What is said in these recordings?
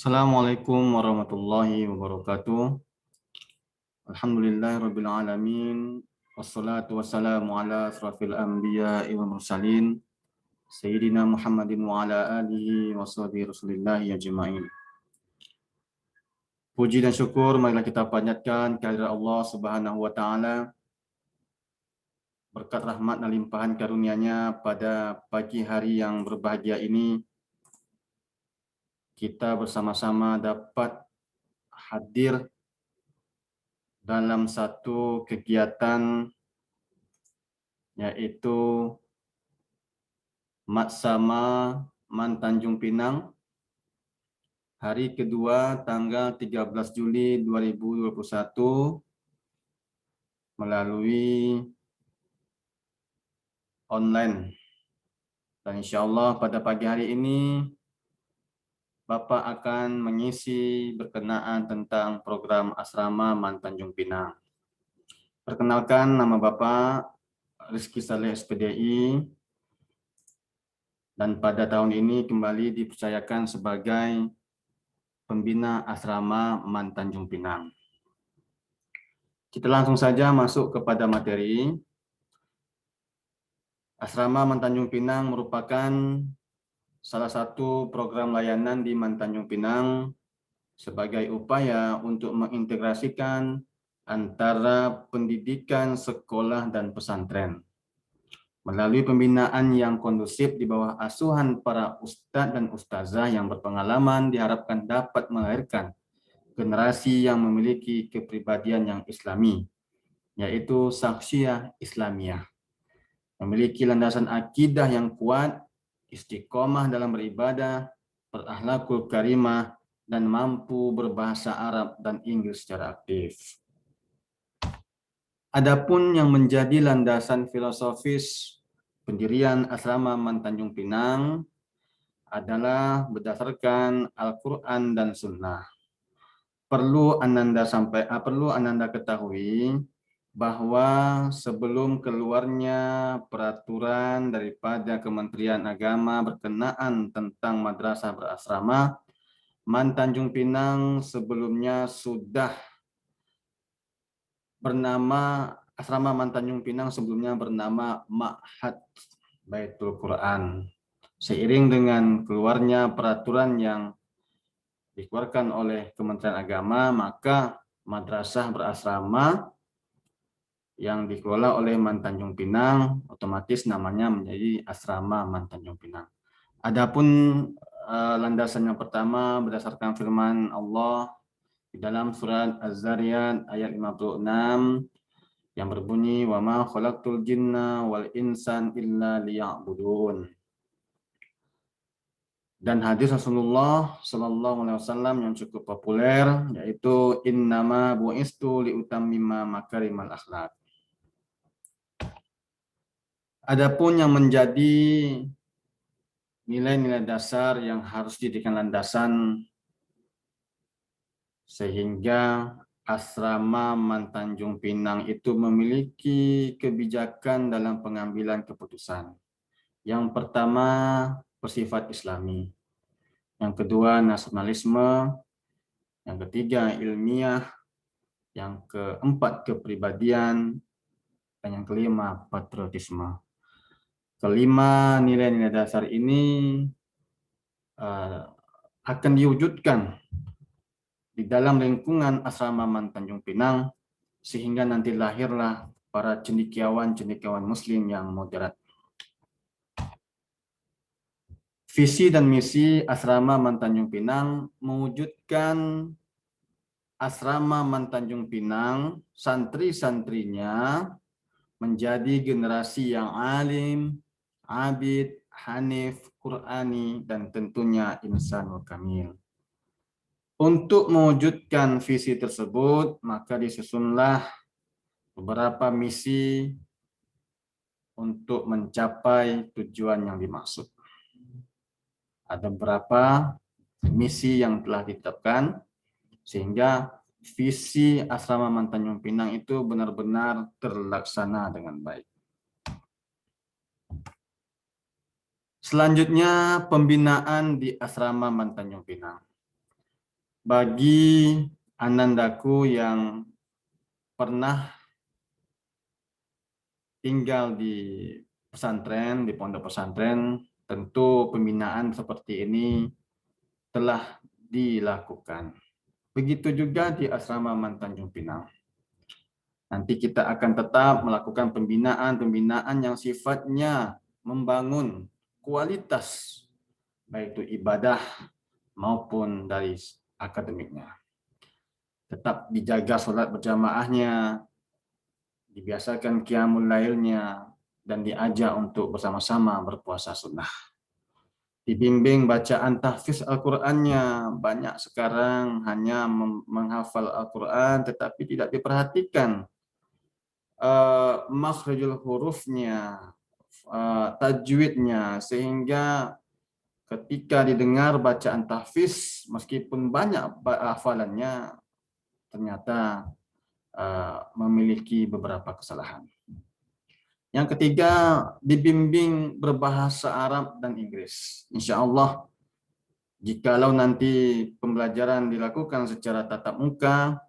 Assalamualaikum warahmatullahi wabarakatuh. Alhamdulillahirabbil alamin. Wassalatu wassalamu ala asrafil anbiya'i wal mursalin sayyidina Muhammadin wa ala alihi wa sahbihi rasulillahi ajma'in. Puji dan syukur marilah kita panjatkan kehadirat Allah Subhanahu wa taala. Berkat rahmat dan limpahan karunia-Nya pada pagi hari yang berbahagia ini, kita bersama-sama dapat hadir dalam satu kegiatan yaitu Matsama Man Tanjung Pinang hari kedua tanggal 13 Juli 2021 melalui online. Dan insyaAllah pada pagi hari ini Bapak akan mengisi berkenaan tentang program Asrama Man Tanjung Pinang. Perkenalkan, nama Bapak Rizky Saleh SPDI, dan pada tahun ini kembali dipercayakan sebagai pembina Asrama Man Tanjung Pinang. Kita langsung saja masuk kepada materi. Asrama Man Tanjung Pinang merupakan salah satu program layanan di Man Tanjung Pinang sebagai upaya untuk mengintegrasikan antara pendidikan sekolah dan pesantren. Melalui pembinaan yang kondusif di bawah asuhan para ustadz dan ustazah yang berpengalaman diharapkan dapat melahirkan generasi yang memiliki kepribadian yang islami, yaitu syakhsiyah Islamiyah, memiliki landasan akidah yang kuat, istiqomah dalam beribadah, berakhlakul karimah, dan mampu berbahasa Arab dan Inggris secara aktif. Adapun yang menjadi landasan filosofis pendirian Asrama Man Tanjung Pinang adalah berdasarkan Al-Quran dan Sunnah. Perlu Ananda ketahui bahwa sebelum keluarnya peraturan daripada Kementerian Agama berkenaan tentang madrasah berasrama, Man Tanjung Pinang sebelumnya sudah bernama Asrama Man Tanjung Pinang sebelumnya bernama Ma'had Baitul Quran. Seiring dengan keluarnya peraturan yang dikeluarkan oleh Kementerian Agama, maka madrasah berasrama yang dikelola oleh Man Tanjung Pinang otomatis namanya menjadi Asrama Man Tanjung Pinang. Adapun landasan yang pertama berdasarkan firman Allah di dalam surat Az-Zariyat ayat 56 yang berbunyi wa ma khalaqtul jinna wal insan illa liya'budun. Dan hadis Rasulullah Sallallahu Alaihi Wasallam yang cukup populer yaitu innama bu'istu liutammima makarimal akhlak. Adapun yang menjadi nilai-nilai dasar yang harus dijadikan landasan sehingga Asrama Man Tanjung Pinang itu memiliki kebijakan dalam pengambilan keputusan. Yang pertama, bersifat Islami. Yang kedua, nasionalisme. Yang ketiga, ilmiah. Yang keempat, kepribadian. Dan yang kelima, patriotisme. Kelima, nilai-nilai dasar ini akan diwujudkan di dalam lingkungan Asrama Man Tanjung Pinang, sehingga nanti lahirlah para cendekiawan-cendekiawan muslim yang moderat. Visi dan misi Asrama Man Tanjung Pinang mewujudkan Asrama Man Tanjung Pinang, santri-santrinya menjadi generasi yang alim, abid, hanif, Qur'ani, dan tentunya insanul kamil. Untuk mewujudkan visi tersebut, maka disusunlah beberapa misi untuk mencapai tujuan yang dimaksud. Ada beberapa misi yang telah ditetapkan, sehingga visi Asrama Man Tanjung Pinang itu benar-benar terlaksana dengan baik. Selanjutnya, pembinaan di Asrama Man Tanjung Pinang. bagi anandaku yang pernah tinggal di pesantren, di pondok pesantren, tentu pembinaan seperti ini telah dilakukan. Begitu juga di asrama Mantanjung Pinang. Nanti kita akan tetap melakukan pembinaan yang sifatnya membangun kualitas, baik itu ibadah maupun dari akademiknya. Tetap dijaga sholat berjamaahnya, dibiasakan qiyamul lailnya, dan diajak untuk bersama-sama berpuasa sunnah. Dibimbing bacaan tahfiz Al-Qur'annya. Banyak sekarang hanya menghafal Al-Qur'an tetapi tidak diperhatikan makhrijul hurufnya, tajwidnya, sehingga ketika didengar bacaan tahfiz meskipun banyak hafalannya ternyata memiliki beberapa kesalahan. Yang ketiga, dibimbing berbahasa Arab dan Inggris. Insya Allah, jikalau nanti pembelajaran dilakukan secara tatap muka,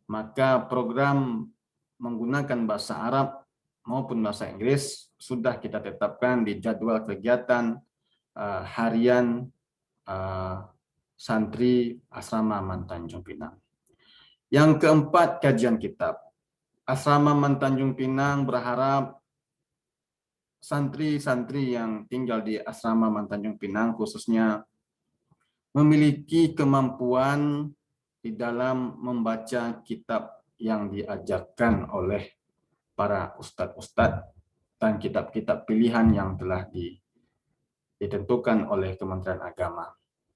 maka program menggunakan bahasa Arab maupun bahasa Inggris sudah kita tetapkan di jadwal kegiatan harian santri Asrama Mantanjung Pinang. Yang keempat, kajian kitab. Asrama Mantanjung Pinang berharap santri-santri yang tinggal di Asrama Mantanjung Pinang khususnya memiliki kemampuan di dalam membaca kitab yang diajarkan oleh para ustadz-ustadz dan kitab-kitab pilihan yang telah ditentukan oleh Kementerian Agama.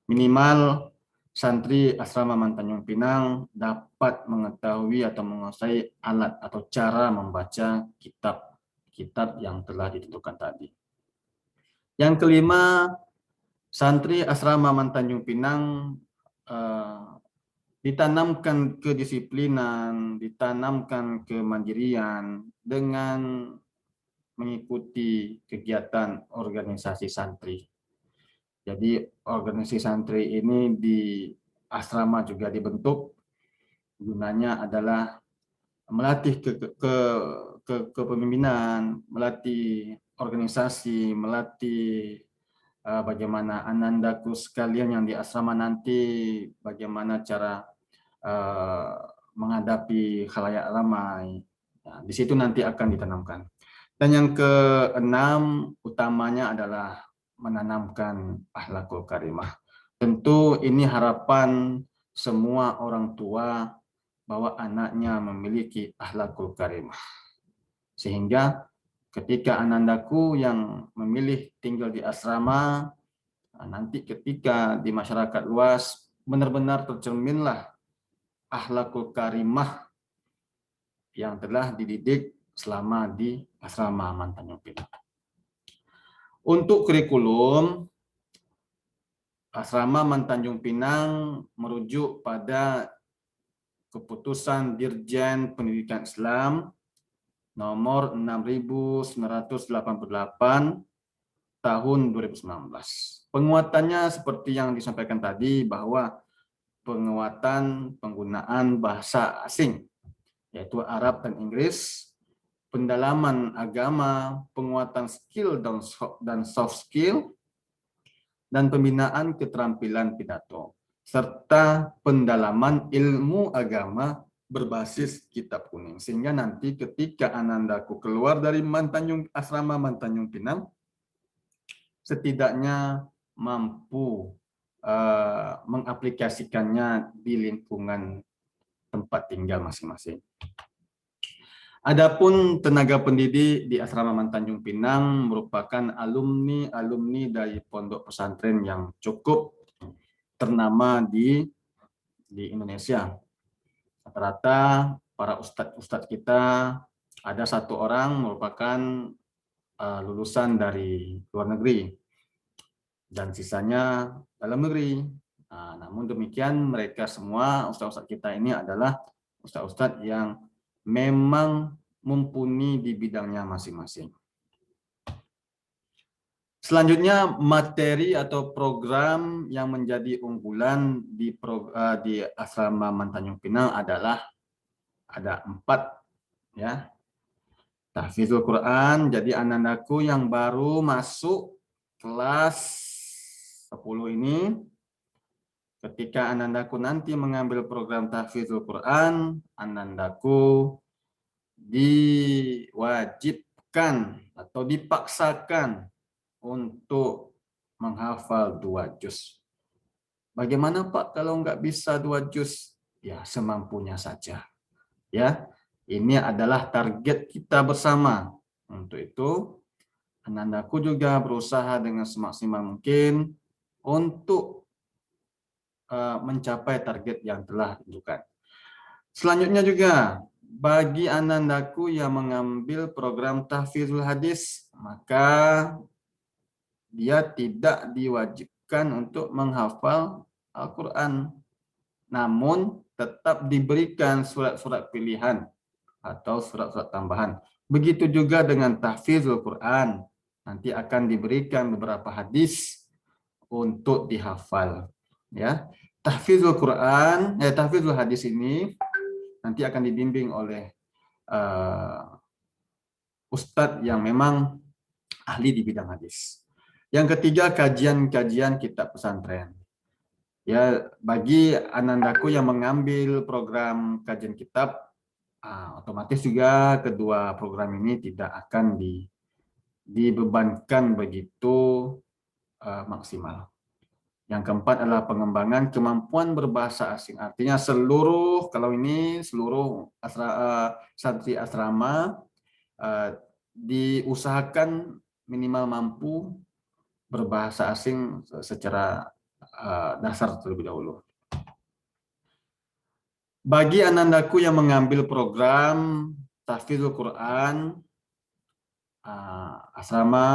Minimal santri Asrama Mantanjung Pinang dapat mengetahui atau menguasai alat atau cara membaca kitab yang telah ditentukan tadi. Yang kelima, santri Asrama Mantanjung Pinang ditanamkan kedisiplinan, ditanamkan kemandirian dengan mengikuti kegiatan organisasi santri. Jadi organisasi santri ini di asrama juga dibentuk, gunanya adalah melatih kepemimpinan, melatih organisasi, melatih bagaimana anandaku sekalian yang di asrama nanti, bagaimana cara menghadapi khalayak ramai. Nah, di situ nanti akan ditanamkan. Dan yang keenam utamanya adalah menanamkan akhlakul karimah. Tentu ini harapan semua orang tua bahwa anaknya memiliki akhlakul karimah. Sehingga ketika anandaku yang memilih tinggal di asrama, nanti ketika di masyarakat luas benar-benar tercerminlah akhlakul karimah yang telah dididik selama di asrama Mantanjung Pinang. Untuk kurikulum, asrama Mantanjung Pinang merujuk pada keputusan Dirjen Pendidikan Islam nomor 6988 tahun 2019. Penguatannya seperti yang disampaikan tadi bahwa penguatan penggunaan bahasa asing yaitu Arab dan Inggris, pendalaman agama, penguatan skill dan soft skill, dan pembinaan keterampilan pidato, serta pendalaman ilmu agama berbasis kitab kuning. Sehingga nanti ketika anandaku keluar dari asrama Mantanjung Pinang, setidaknya mampu mengaplikasikannya di lingkungan tempat tinggal masing-masing. Adapun tenaga pendidik di Asrama Mantanjung Pinang merupakan alumni dari pondok pesantren yang cukup ternama di Indonesia. Rata-rata para ustadz kita ada satu orang merupakan lulusan dari luar negeri dan sisanya dalam negeri. Namun demikian mereka semua ustadz-ustadz kita ini adalah ustadz-ustadz yang memang mumpuni di bidangnya masing-masing. Selanjutnya materi atau program yang menjadi unggulan di asrama Mantanjung Pinang adalah ada 4 ya. Tahfizul Quran. Jadi anandaku yang baru masuk kelas 10 ini, ketika anandaku nanti mengambil program tahfizul Quran, anandaku diwajibkan atau dipaksakan untuk menghafal 2 juz. Bagaimana Pak kalau nggak bisa 2 juz? Ya semampunya saja. Ya, ini adalah target kita bersama. Untuk itu, anandaku juga berusaha dengan semaksimal mungkin untuk mencapai target yang telah ditentukan. Selanjutnya juga, bagi anandaku yang mengambil program tahfizul hadis, maka dia tidak diwajibkan untuk menghafal Al-Quran. Namun, tetap diberikan surat-surat pilihan atau surat-surat tambahan. Begitu juga dengan tahfizul Quran. Nanti akan diberikan beberapa hadis untuk dihafal. Ya, tahfizul Quran, tahfizul hadis ini nanti akan dibimbing oleh ustadz yang memang ahli di bidang hadis. Yang ketiga, kajian-kajian kitab pesantren. Ya, bagi anandaku yang mengambil program kajian kitab, otomatis juga kedua program ini tidak akan dibebankan begitu maksimal. Yang keempat adalah pengembangan kemampuan berbahasa asing. Artinya seluruh santri asrama diusahakan minimal mampu berbahasa asing secara dasar terlebih dahulu. Bagi anandaku yang mengambil program tahfizul Quran, asrama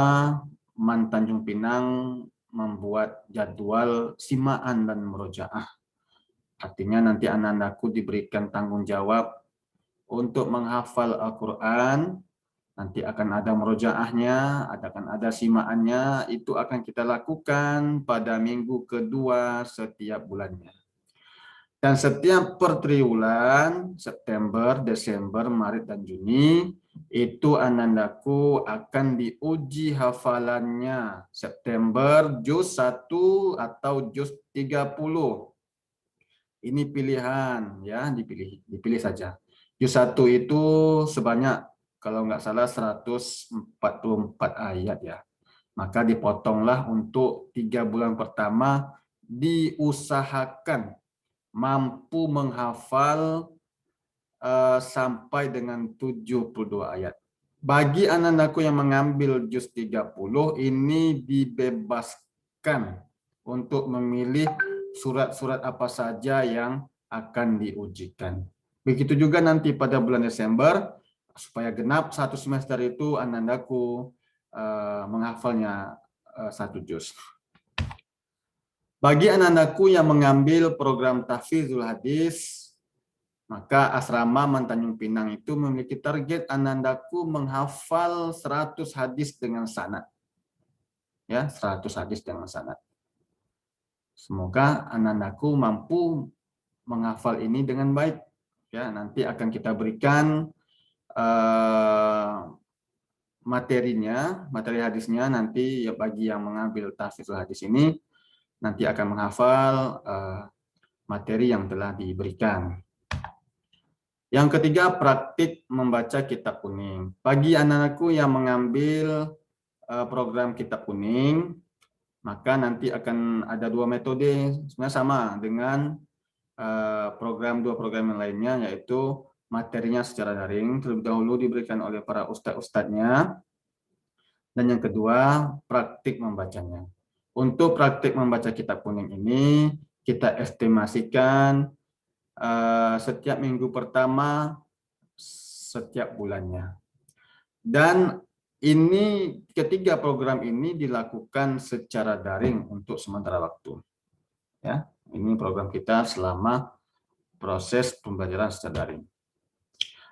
Mantanjung Pinang membuat jadwal simaan dan murojaah. Artinya nanti anandaku diberikan tanggung jawab untuk menghafal Al-Quran. Nanti akan ada murojaahnya, akan ada simaannya. Itu akan kita lakukan pada minggu kedua setiap bulannya. Dan setiap per triwulan, September, Desember, Maret, dan Juni, itu anandaku akan diuji hafalannya. September, juz 1 atau juz 30. Ini pilihan, ya, dipilih saja. Juz 1 itu sebanyak, kalau nggak salah, 144 ayat, ya. Maka dipotonglah untuk 3 bulan pertama, diusahakan mampu menghafal sampai dengan 72 ayat. Bagi anandaku yang mengambil juz 30, ini dibebaskan untuk memilih surat-surat apa saja yang akan diujikan. Begitu juga nanti pada bulan Desember, supaya genap 1 semester itu anandaku menghafalnya 1 juz. Bagi anandaku yang mengambil program tahfizul hadis, maka asrama Mantanjung Pinang itu memiliki target anandaku menghafal 100 hadis dengan sanad. Ya, 100 hadis dengan sanad. Semoga anandaku mampu menghafal ini dengan baik. Ya, nanti akan kita berikan materi hadisnya nanti ya, bagi yang mengambil tahfizul hadis ini nanti akan menghafal materi yang telah diberikan. Yang ketiga, praktik membaca kitab kuning. Bagi anak-anakku yang mengambil program kitab kuning, maka nanti akan ada 2 metode, sebenarnya sama dengan dua program yang lainnya, yaitu materinya secara daring, terlebih dahulu diberikan oleh para ustadz-ustadznya, dan yang kedua, praktik membacanya. Untuk praktik membaca kitab kuning ini, kita estimasikan setiap minggu pertama setiap bulannya. Dan ini ketiga program ini dilakukan secara daring untuk sementara waktu. Ya, ini program kita selama proses pembelajaran secara daring.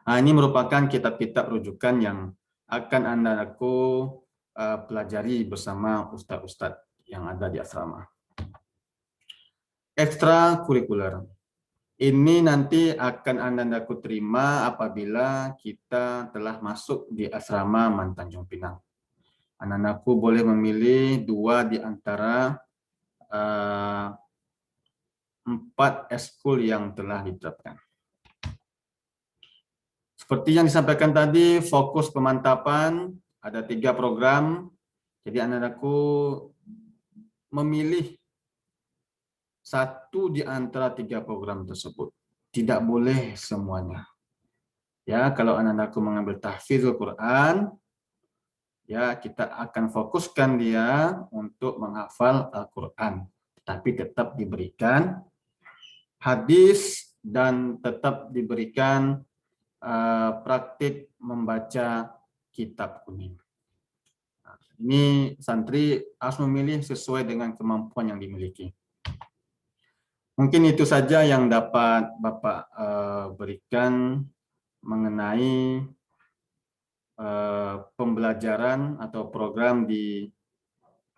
Nah, ini merupakan kitab-kitab rujukan yang akan anandaku pelajari bersama ustadz-ustadz yang ada di asrama. Ekstrakurikuler. Ini nanti akan Anandaku terima apabila kita telah masuk di asrama Tanjung Pinang. Anandaku boleh memilih 2 di antara 4 eskul yang telah ditetapkan. Seperti yang disampaikan tadi, fokus pemantapan ada 3 program. Jadi Anandaku memilih 1 di antara 3 program tersebut. Tidak boleh semuanya. Ya, kalau Anandaku mengambil tahfidzul Quran, ya kita akan fokuskan dia untuk menghafal Al-Quran. Tapi tetap diberikan hadis dan tetap diberikan praktik membaca kitab kuning. Nah, ini santri harus memilih sesuai dengan kemampuan yang dimiliki. Mungkin itu saja yang dapat Bapak berikan mengenai pembelajaran atau program di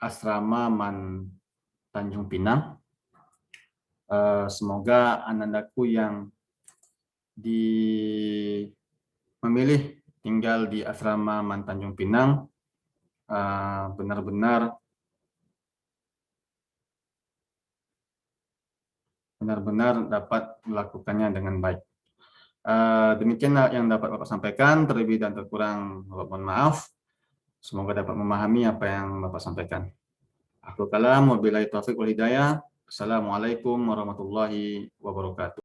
asrama Tanjung Pinang. Semoga Anandaku yang memilih tinggal di asrama Tanjung Pinang benar-benar dapat melakukannya dengan baik. Demikian yang dapat Bapak sampaikan, terlebih dan terkurang mohon maaf. Semoga dapat memahami apa yang Bapak sampaikan. Aku kalam, wabillahi taufiq wal hidayah. Assalamualaikum warahmatullahi wabarakatuh.